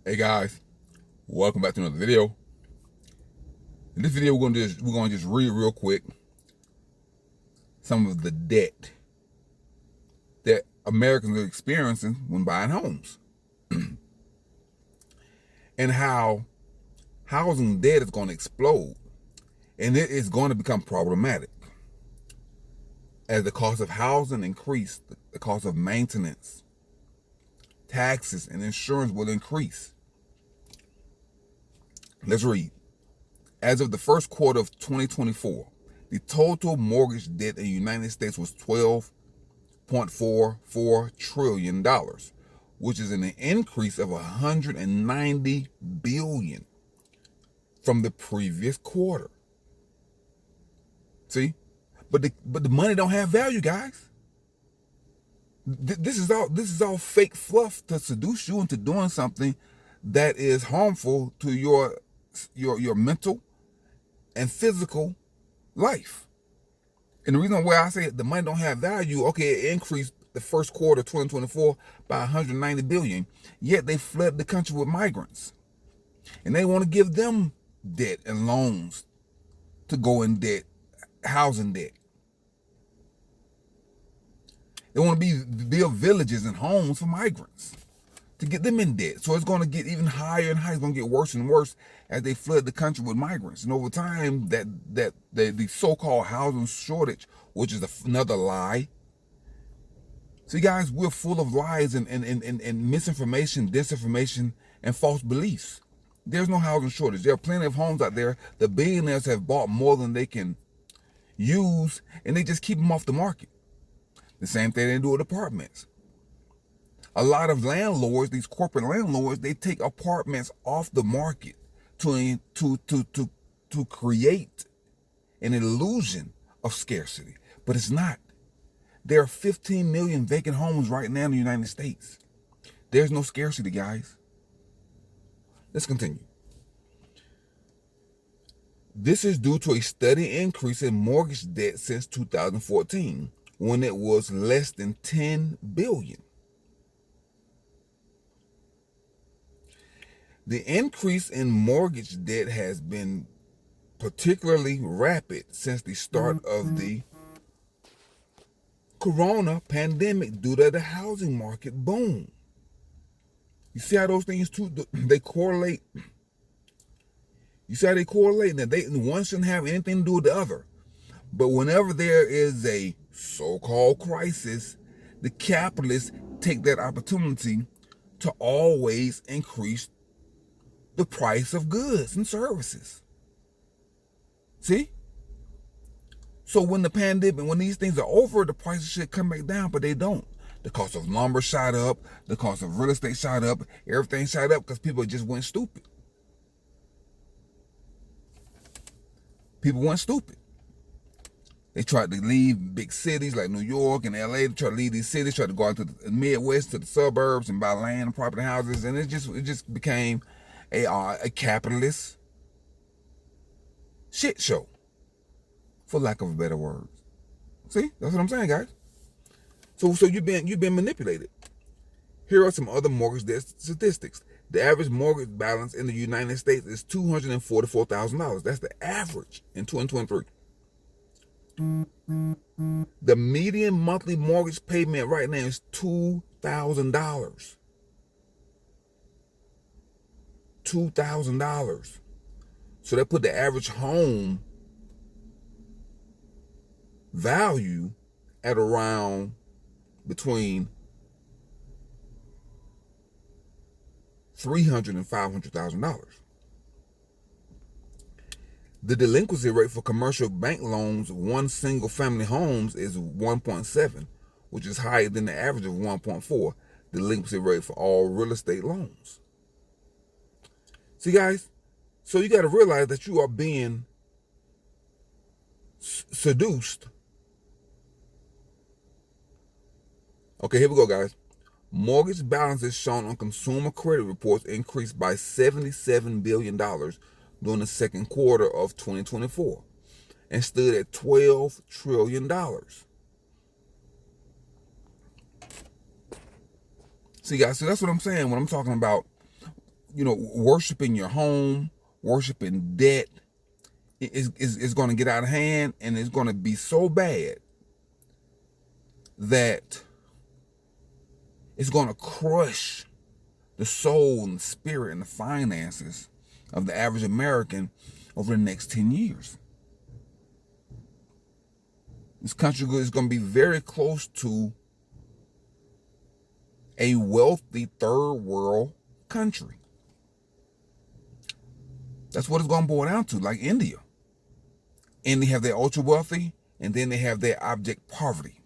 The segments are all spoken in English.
Hey guys, welcome back to another video. In this video, we're gonna just read real quick some of the debt that Americans are experiencing when buying homes, and how housing debt is going to explode, and it is going to become problematic as the cost of housing increase, the cost of maintenance, taxes, and insurance will increase. Let's read. As of the first quarter of 2024, the total mortgage debt in the United States was $12.44 trillion, which is an increase of $190 billion from the previous quarter. See? But the money don't have value, guys. This is all fake fluff to seduce you into doing something that is harmful to your mental and physical life. And the reason why I say the money don't have value, okay, it increased the first quarter of 2024 by $190 billion, yet they flooded the country with migrants. And they want to give them debt and loans to go in debt, housing debt. They want to build villages and homes for migrants to get them in debt. So it's going to get even higher and higher. It's going to get worse and worse as they flood the country with migrants. And over time, the so-called housing shortage, which is another lie. See, guys, we're full of lies and misinformation, disinformation, and false beliefs. There's no housing shortage. There are plenty of homes out there. The billionaires have bought more than they can use, and they just keep them off the market. The same thing they do with apartments. A lot of landlords, these corporate landlords, they take apartments off the market to create an illusion of scarcity, but it's not. There are 15 million vacant homes right now in the United States. There's no scarcity, guys. Let's continue. This is due to a steady increase in mortgage debt since 2014, when it was less than $10 billion. The increase in mortgage debt has been particularly rapid since the start of the corona pandemic due to the housing market boom. You see how those things they correlate? You see how they correlate? That one shouldn't have anything to do with the other. But whenever there is a so-called crisis, the capitalists take that opportunity to always increase the price of goods and services. See? So when the pandemic, when these things are over, the prices should come back down, but they don't. The cost of lumber shot up, the cost of real estate shot up, everything shot up because people just went stupid. People went stupid. They tried to leave big cities like New York and LA. They tried to leave these cities, tried to go out to the Midwest, to the suburbs and buy land and property houses, and it just became a capitalist shit show, for lack of a better word. See, that's what I'm saying, guys. So you've been manipulated. Here are some other mortgage debt statistics. The average mortgage balance in the United States is $244,000. That's the average in 2023. The median monthly mortgage payment right now is $2,000. $2,000. So that put the average home value at around between $300,000 and $500,000. The delinquency rate for commercial bank loans, one single family homes, is 1.7, which is higher than the average of 1.4 delinquency rate for all real estate loans. See, guys, so you got to realize that you are being seduced. Okay, here we go, guys. Mortgage balances shown on consumer credit reports increased by $77 billion during the second quarter of 2024 and stood at $12 trillion. See, guys, so that's what I'm saying when I'm talking about worshiping your home, worshiping debt is going to get out of hand, and it's going to be so bad that it's going to crush the soul and the spirit and the finances of the average American over the next 10 years. This country is going to be very close to a wealthy third world country. That's what it's going to boil down to, like India. And they have their ultra wealthy, and then they have their abject poverty.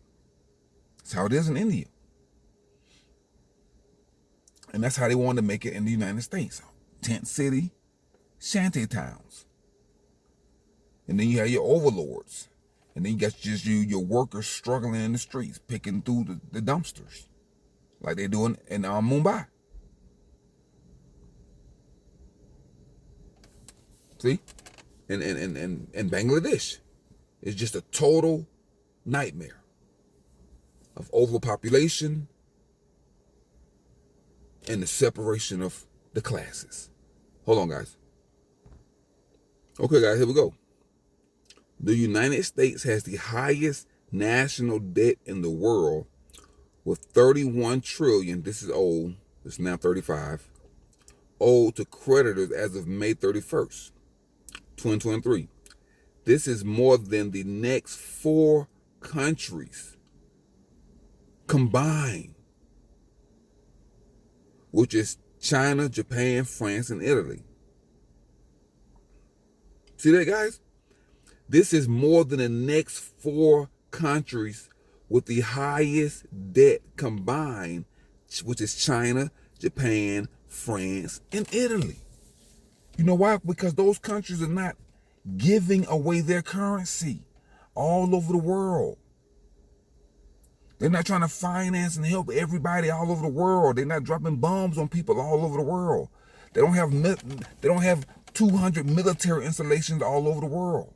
That's how it is in India. And that's how they want to make it in the United States. Tent city, shanty towns. And then you have your overlords. And then you got just your workers struggling in the streets, picking through the dumpsters, like they're doing in Mumbai. See? And Bangladesh is just a total nightmare of overpopulation and the separation of the classes. Hold on, guys. Okay, guys, here we go. The United States has the highest national debt in the world with 31 trillion. This is old. It's now 35. Owed to creditors as of May 31st, 2023. This is more than the next 4 countries combined, which is China, Japan, France, and Italy. See that, guys? This is more than the next 4 countries with the highest debt combined, which is China, Japan, France, and Italy. You know why? Because those countries are not giving away their currency all over the world. They're not trying to finance and help everybody all over the world. They're not dropping bombs on people all over the world. They don't have 200 military installations all over the world.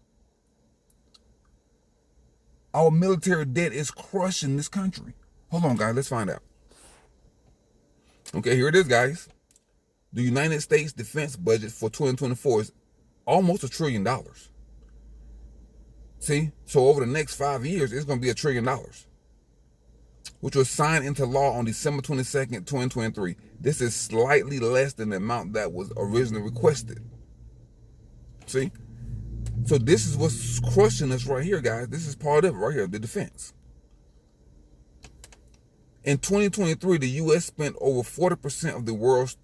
Our military debt is crushing this country. Hold on, guys. Let's find out. Okay, here it is, guys. The United States defense budget for 2024 is almost $1 trillion. See? So over the next 5 years, it's going to be $1 trillion, which was signed into law on December 22nd, 2023. This is slightly less than the amount that was originally requested. See? So this is what's crushing us right here, guys. This is part of it right here, the defense. In 2023, the U.S. spent over 40% of the world's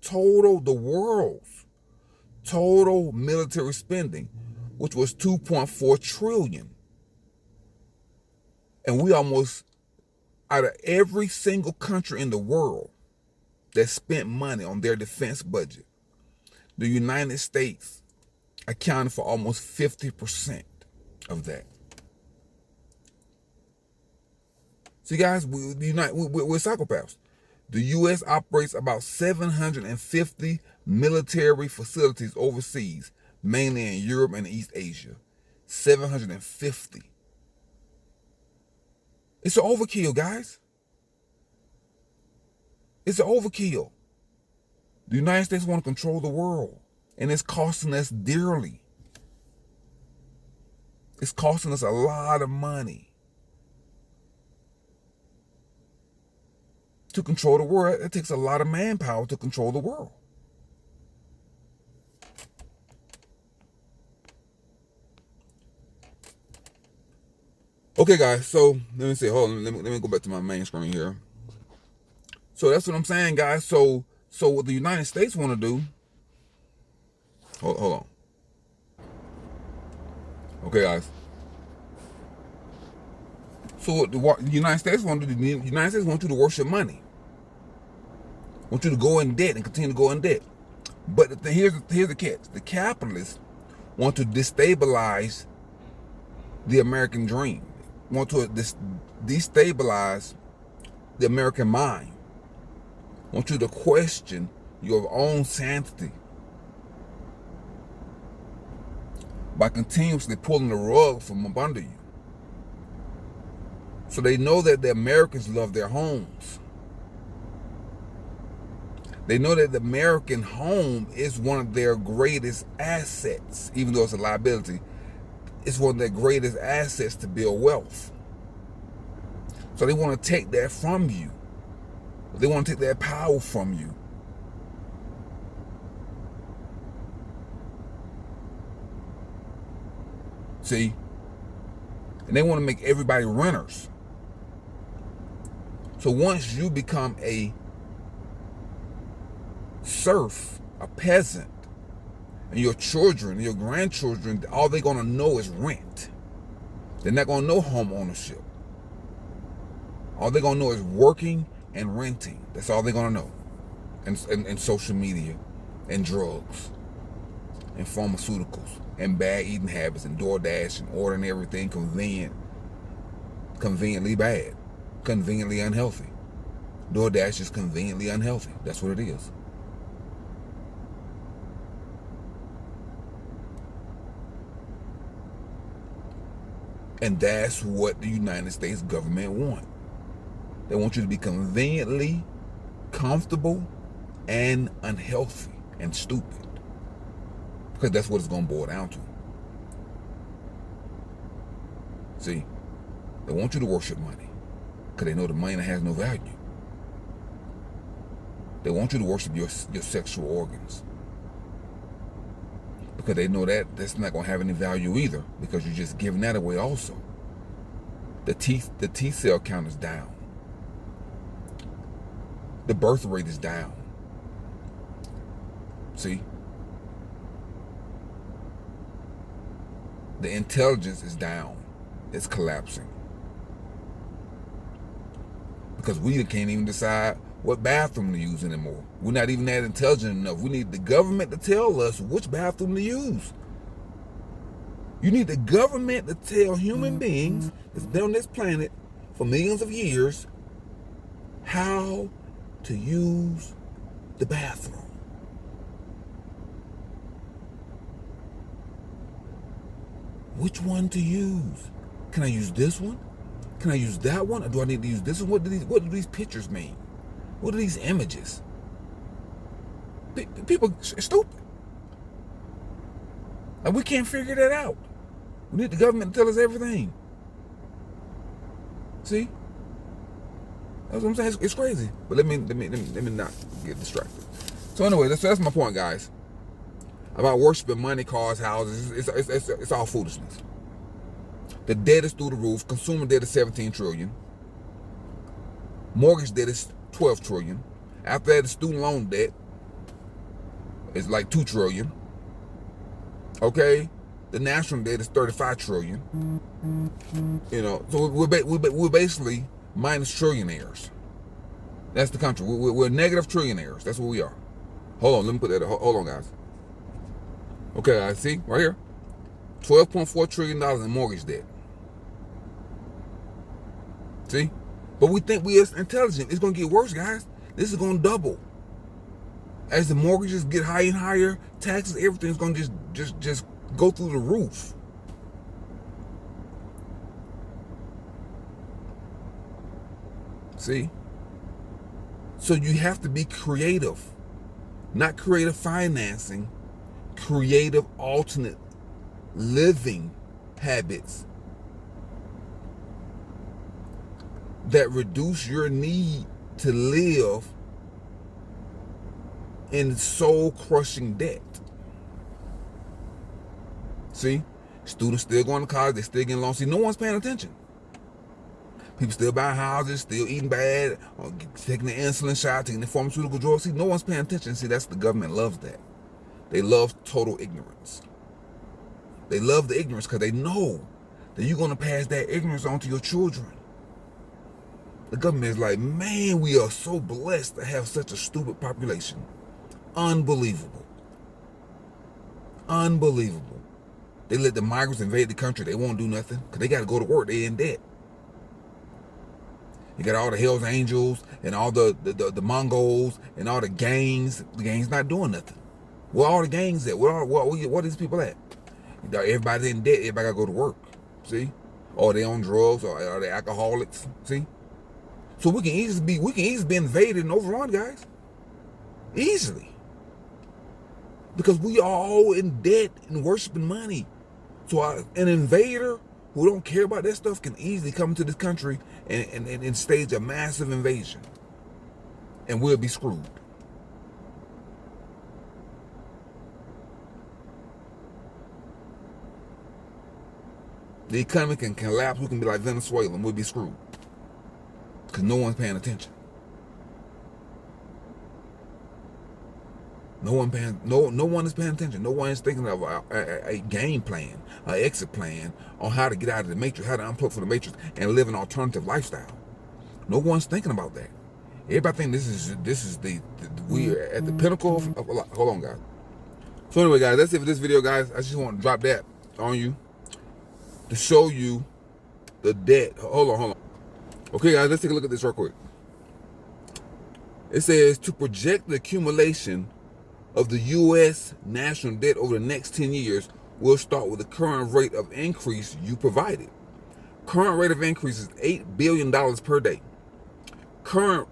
total military spending, which was $2.4 trillion. And we almost, out of every single country in the world that spent money on their defense budget, the United States accounted for almost 50% of that. See, guys, we're psychopaths. The U.S. operates about 750 military facilities overseas, mainly in Europe and East Asia. 750. It's an overkill, guys. It's an overkill. The United States want to control the world, and it's costing us dearly. It's costing us a lot of money to control the world. It takes a lot of manpower to control the world. Okay, guys, so let me see. Hold on, let me go back to my main screen here. So that's what I'm saying, guys. So what the United States want to do, hold on. Okay, guys. So what the United States want to do, the United States want you to worship money. Want you to go in debt and continue to go in debt. But here's the catch. The capitalists want to destabilize the American dream. Want to destabilize the American mind. Want you to question your own sanity by continuously pulling the rug from up under you. So they know that the Americans love their homes. They know that the American home is one of their greatest assets, even though it's a liability. It's one of their greatest assets to build wealth. So they want to take that from you. They want to take that power from you. See? And they want to make everybody renters. So once you become a serf, a peasant, and your children, your grandchildren, all they're going to know is rent. They're not going to know home ownership. All they're going to know is working and renting. That's all they're going to know. And social media and drugs and pharmaceuticals and bad eating habits and DoorDash and ordering everything conveniently bad, conveniently unhealthy. DoorDash is conveniently unhealthy. That's what it is. And that's what the United States government want. They want you to be conveniently comfortable and unhealthy and stupid. Because that's what it's going to boil down to. See, they want you to worship money because they know the money has no value. They want you to worship your sexual organs because they know that that's not going to have any value either, because you're just giving that away also. The T cell count is down. The birth rate is down. See? The intelligence is down. It's collapsing. Because we can't even decide what bathroom to use anymore. We're not even that intelligent enough. We need the government to tell us which bathroom to use. You need the government to tell human beings that's been on this planet for millions of years how to use the bathroom. Which one to use? Can I use this one? Can I use that one? Or do I need to use this one? What do these pictures mean? What are these images? People are stupid. And we can't figure that out. We need the government to tell us everything. See? That's what I'm saying. It's crazy. But let me not get distracted. So anyway, that's my point, guys. About worshiping money, cars, houses. It's all foolishness. The debt is through the roof. Consumer debt is 17 trillion. Mortgage debt is 12 trillion. After that, the student loan debt is like 2 trillion. Okay? The national debt is 35 trillion. You know, so we're basically minus trillionaires. That's the country. We're negative trillionaires. That's what we are. Hold on, let me put that. Hold on, guys. Okay, guys, see right here, $12.4 trillion in mortgage debt. See, but we think we are intelligent. It's gonna get worse, guys. This is gonna double as the mortgages get higher and higher. Taxes, everything's gonna just go through the roof. See? So you have to be creative. Not creative financing, creative alternate living habits that reduce your need to live in soul-crushing debt. See? Students still going to college, they still getting loans. See, no one's paying attention. People still buying houses, still eating bad, or taking the insulin shot, taking the pharmaceutical drugs. See, no one's paying attention. See, that's the government loves that. They love total ignorance. They love the ignorance because they know that you're going to pass that ignorance on to your children. The government is like, man, we are so blessed to have such a stupid population. Unbelievable. Unbelievable. They let the migrants invade the country. They won't do nothing because they got to go to work. They're in debt. You got all the Hells Angels and all the Mongols and all the gangs. The gangs not doing nothing. Where all the gangs at? Where are these people at? Everybody's in debt. Everybody got to go to work. See? Or they on drugs, or are they alcoholics? See? So we can easily be invaded and overrun, guys. Easily. Because we are all in debt and worshiping money. So an invader who don't care about that stuff can easily come into this country and stage a massive invasion. And we'll be screwed. The economy can collapse. We can be like Venezuela and we'll be screwed. Because no one's paying attention. No one is paying attention. No one is thinking of a game plan, an exit plan on how to get out of the matrix, how to unplug from the matrix and live an alternative lifestyle. No one's thinking about that. Everybody think this is we are at the pinnacle of a lot. Hold on, guys. So anyway, guys, that's it for this video, guys. I just want to drop that on you to show you the debt. Hold on. Okay, guys, let's take a look at this real quick. It says to project the accumulation of the U.S. national debt over the next 10 years, we'll start with the current rate of increase you provided. Current rate of increase is $8 billion per day. Current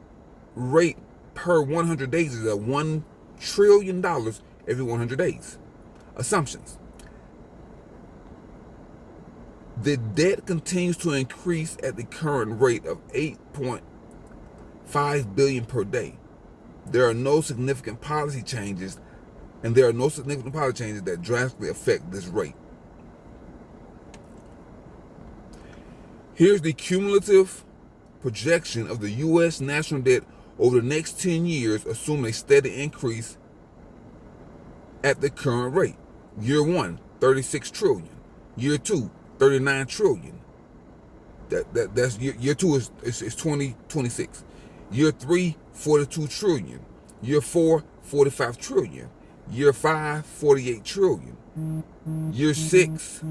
rate per 100 days is at $1 trillion every 100 days. Assumptions. The debt continues to increase at the current rate of $8.5 billion per day. There are no significant policy changes, that drastically affect this rate. Here's the cumulative projection of the U.S. national debt over the next 10 years, assuming a steady increase at the current rate. Year 1, 36 trillion. Year 2, 39 trillion. That's year 2 is 2026. Year 3, 42 trillion. Year 4, 45 trillion. Year 5, 48 trillion. Year 6,